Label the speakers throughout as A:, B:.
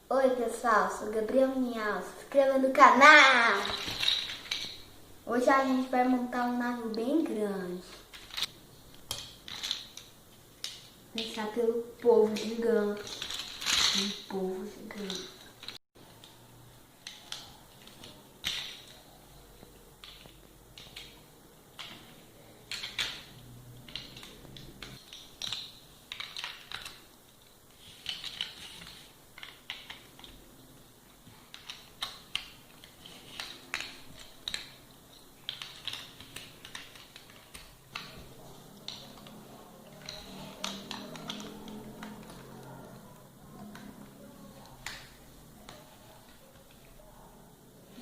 A: Oi pessoal, sou Gabriel Miau, se inscreva no canal! Hoje a gente vai montar um navio bem grande. Começar pelo povo gigante. Um povo gigante.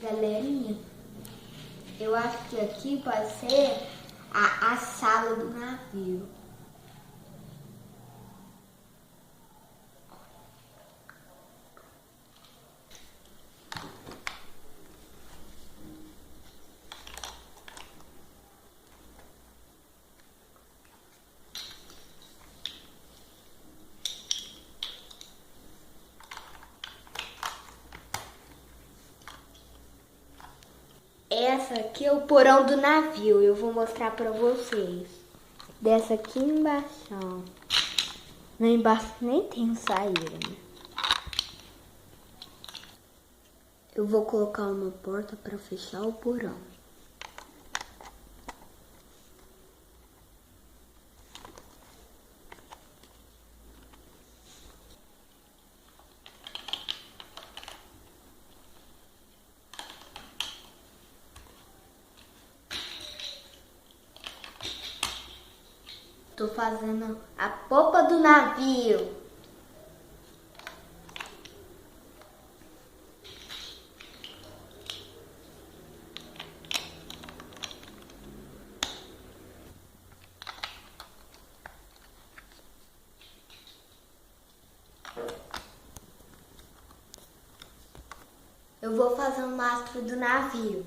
A: Galerinha, eu acho que aqui pode ser a sala do navio. Essa aqui é o porão do navio, eu vou mostrar pra vocês. Dessa aqui embaixo. Lá embaixo nem tem saída, né? Eu vou colocar uma porta para fechar o porão. Tô fazendo a popa do navio. Eu vou fazer o mastro do navio.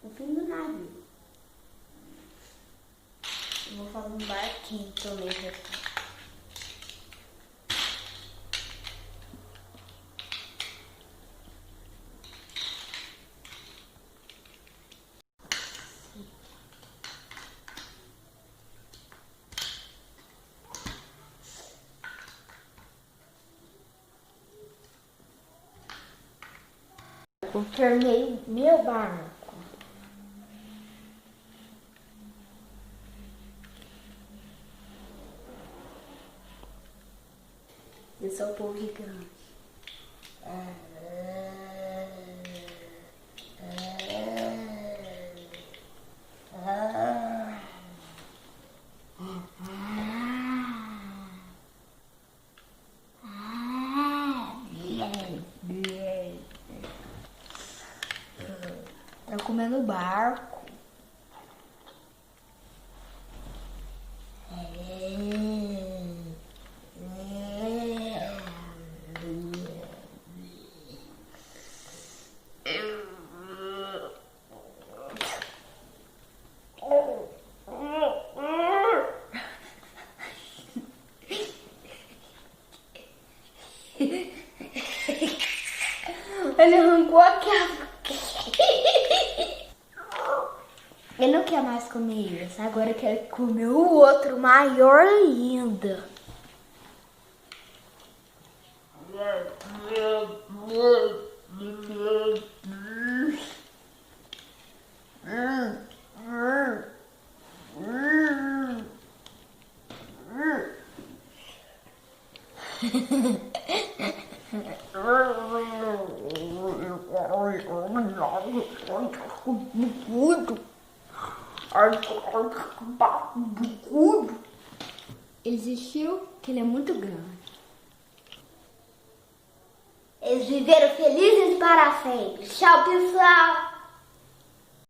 A: O fim do navio. Eu vou fazer um barquinho também aqui. Confirmei meu barco. Eu sou o povo gigante. Tá comendo barco. Ele arrancou a cara. Ele não quer mais comer isso, agora quer comer o outro maior ainda. Ele desistiu que ele é muito grande. Eles viveram felizes para sempre. Tchau, pessoal!